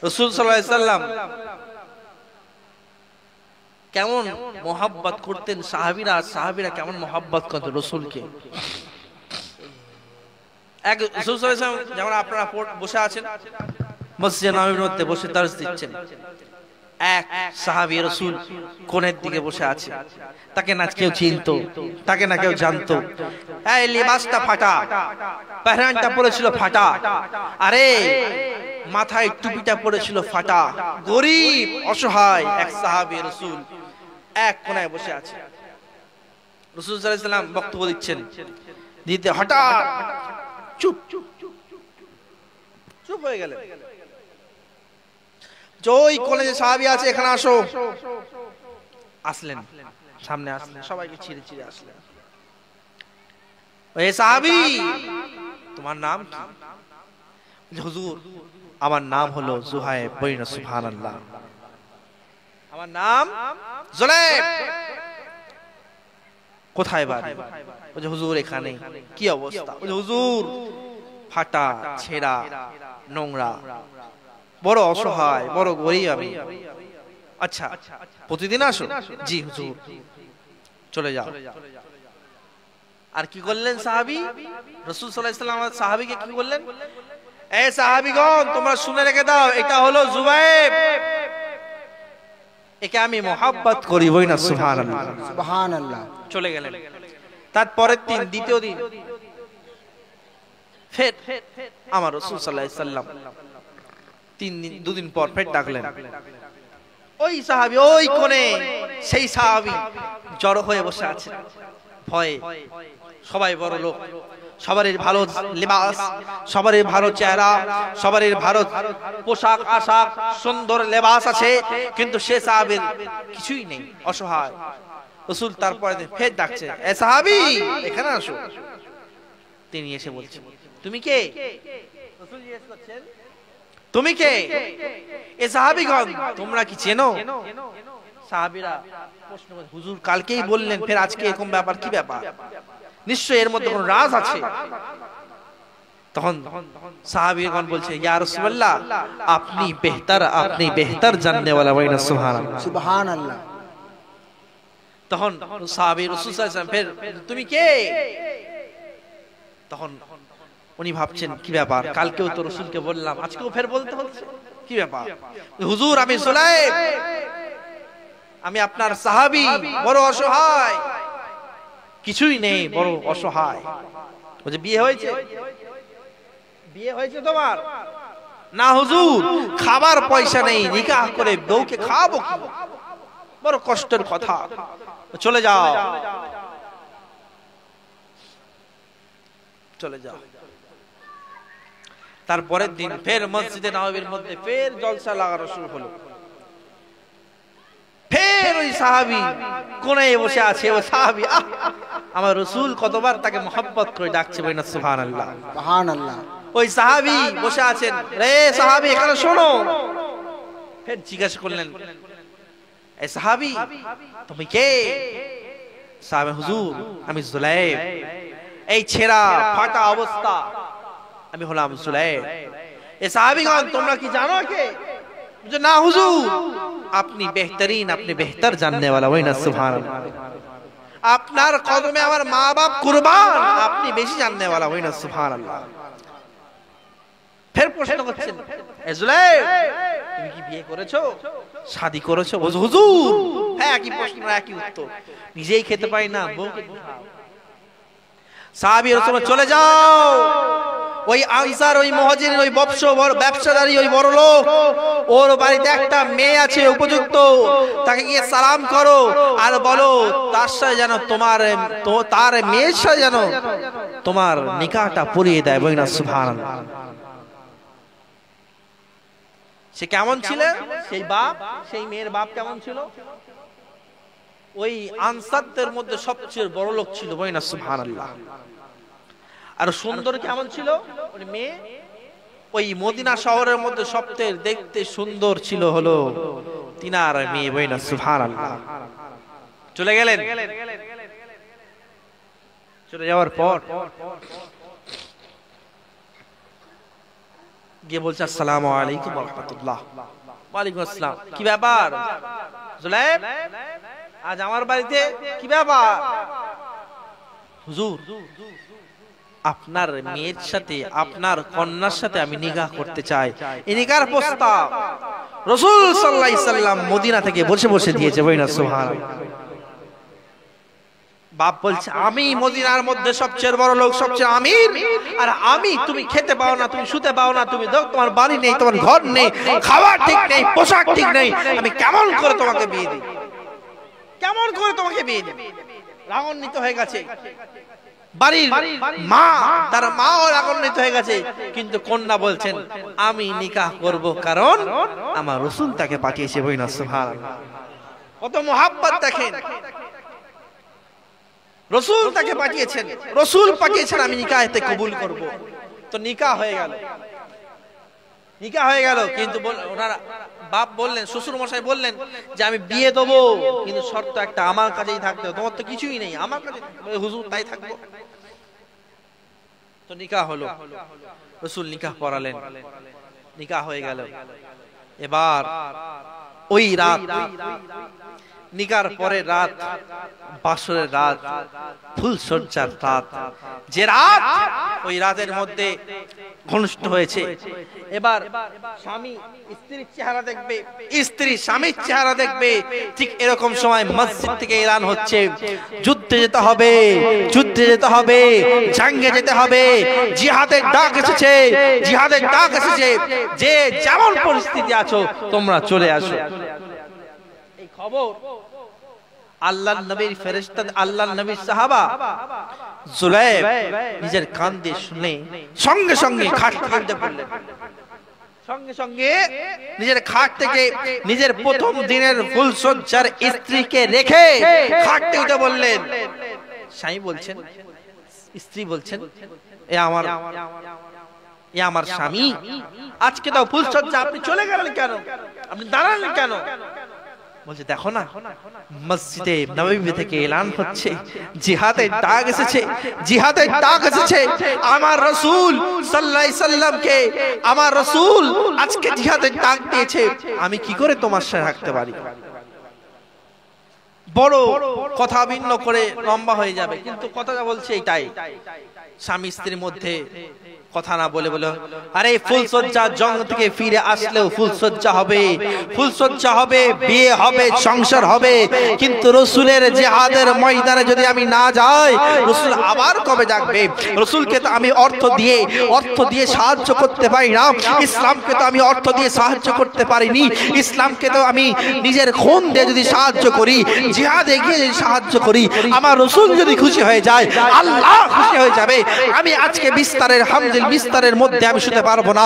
রাসূল সাল্লাল্লাহু আলাইহি সাল্লাম কেমন মোহাব্বত করতেন, সাহাবীরা কেমন মোহাব্বত করতেন রাসূলকে। এক রাসূল সাল্লাল্লাহু আলাইহি সাল্লাম যেমন আপনারা বসে আছেন মসজিদে নববীর মধ্যে বসে দরস দিচ্ছেন, এক সাহাবী রাসূল কোণের দিকে বসে আছে, তাকে না কেউ চিনতো, তাকে না কেউ জানতো। এই লিবাসটা ফাটা, পেহরানটা পড়েছিল ফাটা, আরে মাথায় টুপিটা পড়েছিল ফাটা, গরীব অসহায় এক সাহাবী রাসূল এক কোণায় বসে আছে। রাসূল সাল্লাল্লাহু আলাইহি সাল্লাম বক্তব্য দিচ্ছেন, দিতে হঠাৎ চুপ চুপ হয়ে গেলেন। ওই কোণে যে সাহাবী আছে, এখানে আসো। আসলেন, সামনে আসলেন, সবাইকে ছিঁড়ে ছিঁড়ে আসলেন। ওই সাহাবী, তোমার নাম কি? হুজুর, আমার নাম হলো যুহাইব। বলিনা সুবহানাল্লাহ। আমার নাম যুলাইব। কোথায় বাড়ি? বলে হুজুর এখানে। কি অবস্থা? বলে হুজুর ফাটা, ছেঁড়া, নোংরা, বড় অসহায়, বড় গরীব আমি। আচ্ছা, প্রতিদিন আসো? জি হুজুর। চলে যাও। আর কি করলেন সাহাবী? রাসূল সাল্লাল্লাহু আলাইহি ওয়াসাল্লাম সাহাবীকে কি বললেন? এই সাহাবীগণ, তোমরা শুনে রেখে দাও, এটা হলো যুবাইব, একে আমি মোহাব্বত করি। বই না সুবহানাল্লাহ, সুবহানাল্লাহ। চলে গেলেন। তারপরের দিন, দ্বিতীয় দিন ফের আমার রাসূল সাল্লাল্লাহু আলাইহি ওয়াসাল্লাম দুদিন পর ফের ডাকলেন। ওই সাহাবী ওই কোণে, সেই সাহাবী জড়ো হয়ে বসে আছে ভয়ে। সবাই বড় লোক, সবারই ভালো লিবাস, সবারই ভালো চেহারা, সবারই ভালো পোশাক আশাক, সুন্দর লেবাস আছে, কিন্তু সে সাহাবীর কিছুই নেই, অসহায়। রাসূল তারপরে ফের ডাকছে, এ সাহাবী এখানে আসো। তিনি এসে বলছেন, তুমি কে? রাসূল জিজ্ঞেস করছেন, তুমি কে? এ সাহাবীগণ, তোমরা কি চেনো? সাহাবীরা প্রশ্ন করে, হুজুর কালকেই বললেন, ফের আজকে এরকম ব্যাপার, কি ব্যাপার? নিশ্চয়ই এর মধ্যে কোনো রাজ আছে। তখন সাহাবীগণ বলছে, ইয়া রাসূলুল্লাহ, আপনি বেহতর জাননে ওয়ালা। ওয়াইনা সুবহানাল্লাহ, সুবহানাল্লাহ। তখন সাহাবী রাসূল সাল্লাল্লাহু আলাইহি ওয়াসাল্লাম ফের, তুমি কে? তখন উনি ভাবছেন, কি ব্যাপার, কালকেও তো রাসূলকে বললাম, আজকেও ফের বলতে হচ্ছে, কি ব্যাপার? হুজুর আমি যুলাইব, আমি আপনার সাহাবী, বড় অসহায়, কিছুই নেই, বড় অসহায়। বলছে, বিয়ে হয়েছে? বিয়ে হয়েছে তোমার? না হুজুর, খাবার পয়সা নেই, নিকাহ করে বউকে খাওয়াবো কি? বড় কষ্টের কথা। চলে যাও, চলে যাও। তারপরের দিন ফের মসজিদে নববীর মধ্যে ফের জলসা লাগানো শুরু হলো। ফের ওই সাহাবী কোণে বসে আছে। ওই সাহাবী, আমার রাসূল কতবার তাকে মোহাব্বত করে ডাকছে। বলেন সুবহানাল্লাহ, সুবহানাল্লাহ। ওই সাহাবী বসে আছেন, রে সাহাবী এখানে শোনো। ফের জিজ্ঞাসা করলেন, এ সাহাবী তুমি কে? সাহাবী, হুজুর আমি যুলাইব, এই ছেঁড়া ফাটা অবস্থা, আমি হলাম যুলাইব। এ সাহাবীগণ, তোমরা কি জানো কে? না হুজুর, আপনি বেহতরিন, আপনি বেহতর জাননে ওয়ালা। ওয়াইনা সুবহানাল্লাহ, আপনার কদমে আমার মা বাপ কুরবান, আপনি বেশি জাননে ওয়ালা। ওয়াইনা সুবহানাল্লাহ। ফের প্রশ্ন করছেন, এ যুলাইব তুমি কি বিয়ে করেছো, শাদী করেছো? হুজুর হ্যাঁ, একই প্রশ্ন একই উত্তর, নিজেই খেতে পারি না, বউকে খাও। সাহাবী রাসূল, চলে যাও, ওই আনসার, ওই মুহাজির, ওই ব্যবসাদারি, ওই বড় লোক, ওর বাড়িতে একটা মেয়ে আছে উপযুক্ত, তাকে গিয়ে সালাম করো আর বলো তার সাথে যেন তার মেয়ের সাথে যেন তোমার নিকাহটা পড়িয়ে দেয়। বলেন সুবহানাল্লাহ। সে কেমন ছিল? সেই বাপ, সেই মেয়ের বাপ কেমন ছিল? ওই আনসারদের মধ্যে সবচেয়ে বড় লোক ছিল। বলেন সুবহানাল্লাহ। আর সুন্দর কেমন ছিল ওই মেয়ে? ওই মদিনা শহরের মধ্যে সবচেয়ে দেখতে সুন্দর ছিল হলো তিনার মেয়ে। বলেন সুবহানাল্লাহ। চলে গেলেন। চলে যাওয়ার পর গিয়ে বলছে আসসালামু আলাইকুম ওয়া রাহমাতুল্লাহ। ওয়া আলাইকুম আসসালাম। কি ব্যাপার জুলাইব, আজ আমার বাড়িতে কি ব্যাপার? হুজুর, আপনার মেয়ের সাথে, আপনার কন্যার সাথে আমি নিকাহ করতে চাই। এই নিকার প্রস্তাব রাসূল সাল্লাল্লাহু আলাইহি সাল্লাম মদিনা থেকে বসে বসে দিয়েছে। বইনা সুবহানাল্লাহ। বাপ বলছে আমি মদিনার মধ্যে সবচেয়ে বড় লোক, সবচেয়ে আমির, আর আমি, তুমি খেতে পাও না, তুমি শুতে পাও না, তুমি দেখো তোমার বাড়ি নেই, তোমার ঘর নেই, খাবার ঠিক নেই, পোশাক ঠিক নেই, আমি কেমন করে তোমাকে বিয়ে দিই, কেমন করে তোমাকে বিয়ে দিই? রাগান্বিত হয়ে গেছে বাড়ির মা, তার মাও রাগান্বিত হয়ে গেছে। কিন্তু কন্যা বলছেন আমি নিকাহ করব, কারণ আমার রাসূল তাকে পাঠিয়েছে। বইনা সুবহানাল্লাহ। কত মুহাব্বত দেখেন, রাসূল তাকে পাঠিয়েছেন, রাসূল পাঠিয়েছেন, আমি নিকাহতে কবুল করব। তো নিকাহ হয়ে গেল, নিকাহ হয়ে গেল। কিন্তু ওনারা বাপ বললেন, শ্বশুর মশাই বললেন যে আমি বিয়ে দেবো, কিন্তু শর্ত একটা, আমার কাছেই থাকতে হবে, তোমার তো কিছুই নেই, আমার কাছে। হুজুর তাই থাকবো। তো নিকাহ হলো, রাসূল নিকাহ পড়ালেন, নিকাহ হয়ে গেল। এবার ওই রাত, নিকার পরে রাত, বাসরের রাত, ফুলসজ্জার রাত, যে রাত, ওই রাতের মধ্যে অনুষ্ঠিত হয়েছে। এবার স্বামী স্ত্রীর চেহারা দেখবে, স্ত্রী স্বামীর চেহারা দেখবে। ঠিক এরকম সময় মসজিদ থেকে এলান হচ্ছে যুদ্ধে যেতে হবে, যুদ্ধে যেতে হবে, জঙ্গে যেতে হবে, জিহাদের ডাক এসেছে, জিহাদের ডাক এসেছে, যে যেমন পরিস্থিতি আছো তোমরা চলে আসো। এই খবর আল্লাহর নবীর ফেরেশতা, আল্লাহর নবীর সাহাবা জুলাইব নিজের কান দিয়ে শুনে সঙ্গে সঙ্গে খাট থেকে উঠে পড়লেন। সঙ্গে সঙ্গে নিজের খাট থেকে নিজের প্রথম দিনের ফুলসজ্জার স্ত্রীকে রেখে খাট থেকে উঠে বললেন। স্বামী বলছেন, স্ত্রী বলছেন, এ আমার স্বামী, আজকে তো ফুলসজ্জা, আপনি চলে গেলেন কেন, আপনি দাঁড়ালেন কেন? বলছে দেখো না, মসজিদে নববী থেকে এলান হচ্ছে, জিহাদের ডাক এসেছে, জিহাদের ডাক এসেছে। আমার রাসূল সাল্লাল্লাহু আলাইহি সাল্লামকে আমার রাসূল আজকে জিহাদের ডাক দিয়েছে, আমি কি করে তোমার সাথে থাকতে পারি? বড় কথা ভিন্ন করে লম্বা হয়ে যাবে, কিন্তু কথাটা বলছে এটাই। স্বামী স্ত্রীর মধ্যে কথা না বলে বলে, আরে ফুলসজ্জা জং থেকে ফিরে আসলেও ফুলসজ্জা হবে, ফুলসজ্জা হবে, বিয়ে হবে, সংসার হবে। কিন্তু রাসূলের জিহাদের ময়দানে যদি আমি না যাই, রাসূল আবার কবে ডাকবে? রাসূলকে তো আমি অর্থ দিয়ে সাহায্য করতে পারি না, ইসলামকে তো আমি অর্থ দিয়ে সাহায্য করতে পারিনি, ইসলামকে তো আমি নিজের খুন দিয়ে যদি সাহায্য করি, জিহাদে গিয়ে যদি সাহায্য করি, আমার রাসূল যদি খুশি হয়ে যায়, আল্লাহ খুশি হয়ে যাবে। আমি আজকে বিস্তারের বিস্তারের মধ্যে আমি শুতে পারবো না,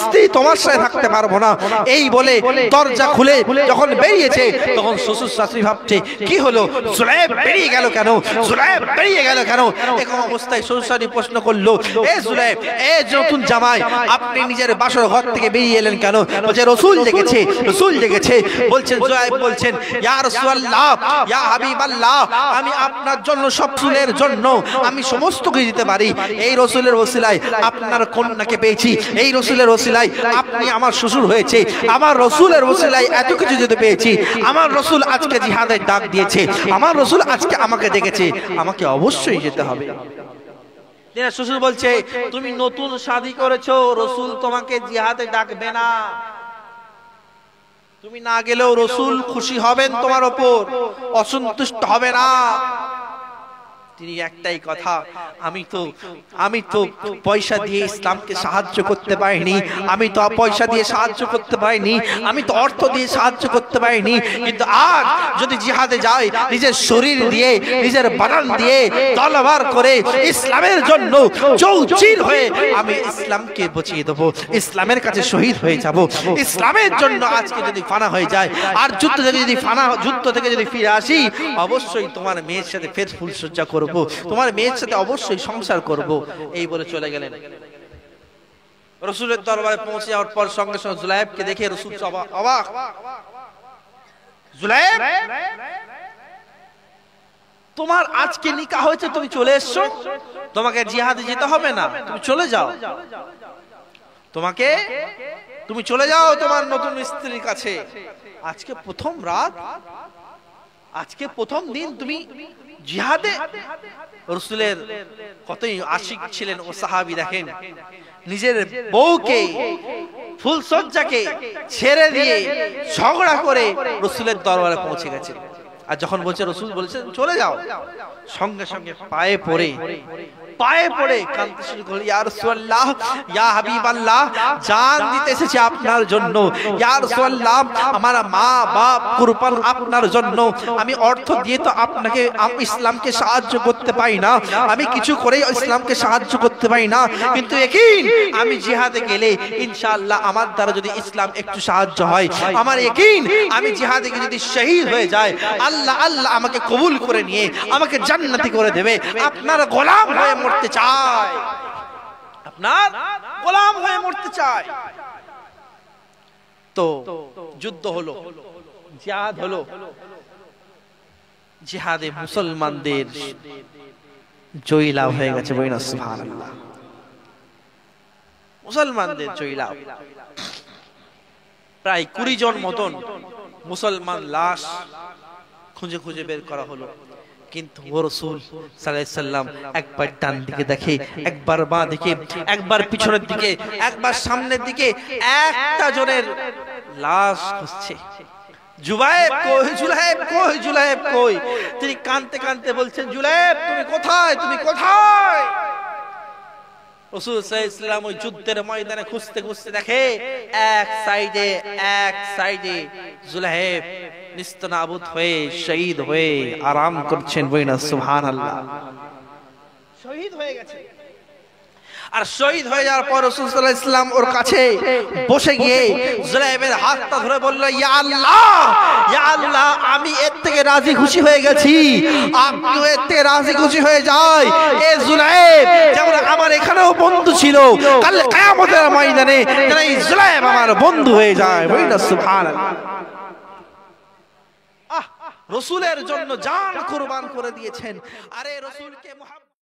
স্ত্রী তোমার সাথে থাকতে পারবো না। এই বলে দরজা খুলে যখন বেরিয়েছে, তখন শ্বশুর শাশুড়ি ভাবছে কি হলো, জুলাইব বেরিয়ে গেল কেন, জুলাইব বেরিয়ে গেল কেন? এরকম অবস্থায় শ্বশুর শাশুড়ি প্রশ্ন করলো, এ জুলাইব, এ নতুন জামাই, আপনি নিজের বাসর ঘর থেকে বেরিয়ে এলেন কেন? বলছে রাসূল জেগেছে, রাসূল জেগেছে। বলছেন জুলাইব বলছেন, ইয়া রাসূলুল্লাহ, ইয়া হাবিবাল্লাহ, আমি আপনার জন্য সব রাসূলের জন্য আমি সমস্ত কিছু দিতে পারি। এই রাসূলের ওসিলায় আপনার কন্যাকে পেয়েছি, এই রাসূলের ওসিলায় আপনি আমার শ্বশুর হয়েছে, আমার রাসূলের ওসিলায় এত কিছু যদি পেয়েছি, আমার রাসূল আজকে জিহাদের ডাক দিয়েছে, আমার রাসূল আজকে আমাকে ডেকেছে, আমাকে অবশ্যই যেতে হবে। শ্বশুর বলছে, তুমি নতুন শাদী করেছো, রাসূল তোমাকে জিহাদে ডাকবে না, তুমি না গেলেও রাসূল খুশি হবেন তোমার উপর, অসন্তুষ্ট হবে না। তিনি একটাই কথা, আমি তো পয়সা দিয়ে ইসলামকে সাহায্য করতে পারিনি, আমি তো পয়সা দিয়ে সাহায্য করতে পারিনি, আমি তো অর্থ দিয়ে সাহায্য করতে পারিনি, কিন্তু আজ যদি জিহাদে যাই, নিজের শরীর দিয়ে, নিজের বানান দিয়ে তলোয়ার করে ইসলামের জন্য চৌচির হয়ে আমি ইসলামকে বাঁচিয়ে দেবো, ইসলামের কাছে শহীদ হয়ে যাব। ইসলামের জন্য আজকে যদি ফানা হয়ে যায়, আর যুদ্ধ থেকে যদি ফিরে আসি, অবশ্যই তোমার মেয়ের সাথে ফের ফুলসজ্জা করব, তোমার মেয়ের সাথে অবশ্যই সংসার করব। এই বলে চলে গেলেন। রাসূলের দরবারে পৌঁছে যাওয়ার পর সঙ্গে সঙ্গে জুলাইবকে দেখে রাসূল অবাক। জুলাইব, তোমার আজকে নিকাহ হয়েছে, তুমি চলে এসছো, তোমাকে জিহাদে যেতে হবে না, তুমি চলে যাও। তোমাকে, তুমি চলে যাও তোমার নতুন স্ত্রীর কাছে। আজকে প্রথম রাত, আজকে প্রথম দিন তুমি জিহাদে। রাসূলের কতই আশিক ছিলেন ও সাহাবী, দেখেন নিজের বউকে, ফুলসজ্জাকে ছেড়ে দিয়ে ঝগড়া করে রাসূলের দরবারে পৌঁছে গেছে। আর যখন বলছে, রাসূল বলেছেন চলে যাও, সঙ্গে সঙ্গে পায়ে পড়ে কাঁদতে শুরু করলেন, ইয়া রাসূলুল্লাহ, ইয়া হাবিবাল্লাহ, জান দিতে এসেছি আপনার জন্য। ইয়া রাসূলুল্লাহ, আমার মা বাপ কুরবান আপনার জন্য। আমি অর্থ দিয়ে তো আপনাকে ইসলামকে সাহায্য করতে পারি না, আমি কিছু করে ইসলামকে সাহায্য করতে পারি না, কিন্তু ইয়াকিন আমি জিহাদে গেলে ইনশাআল্লাহ আমার দ্বারা যদি ইসলাম একটু সাহায্য হয়, আমার ইয়াকিন আমি জিহাদে গিয়ে যদি শহীদ হয়ে যায়, আল্লাহ আমাকে কবুল করে নিয়ে আমাকে জান্নাতি করে দেবে। আপনার গোলাম হয়ে মরতে চাই, আপনার গোলাম হয়ে মরতে চাই। তো যুদ্ধ হলো, জিহাদ হলো। জিহাদে মুসলমানদের জয় লাভ হয়ে গেছে। বলিনা সুবহানাল্লাহ। মুসলমানদের জয় লাভ। প্রায় 20 জন মতন মুসলমান লাশ খুঁজে খুঁজে বের করা হলো, কিন্তু রাসূল সাল্লাল্লাহু আলাইহি সাল্লাম একবার ডান দিকে দেখে, একবার বাঁ দিকে, একবার পিছনের দিকে, একবার সামনের দিকে, একটা জনের লাশ খুঁজছে। জুবায়েব কই, জুলাইব কই, জুলাইব কই? তিনি কাঁদতে কাঁদতে বলছেন, জুলাইব তুমি কোথায়, তুমি কোথায়? রাসূল সাল্লাল্লাহু আলাইহি সাল্লাম ওই যুদ্ধের ময়দানে খুঁজতে খুঁজতে দেখে এক সাইডে জুলাইব নিস্তনাবুদ হয়ে শহীদ হয়ে আরাম করছেন। বলিনা সুবহানাল্লাহ। শহীদ হয়ে গেছে। আর শহীদ হয়ে যাওয়ার পর রাসূল সাল্লাল্লাহু আলাইহি সাল্লাম ওর কাছে বসে গিয়ে জুলাইবের হাতটা ধরে বলল, ইয়া আল্লাহ, ইয়া আল্লাহ, আমি এর থেকে রাজি খুশি হয়ে গেছি, আপনিও এর থেকে রাজি খুশি হয়ে যায়। এ জুলাইব যেমন আমার এখানেও বন্ধু ছিল, কাল কিয়ামতের ময়দানে যেন এই জুলাইব আমার বন্ধু হয়ে যায়। বলিনা সুবহানাল্লাহ। রাসূলের জন্য জান কুরবান করে দিয়েছেন। আরে রাসূলকে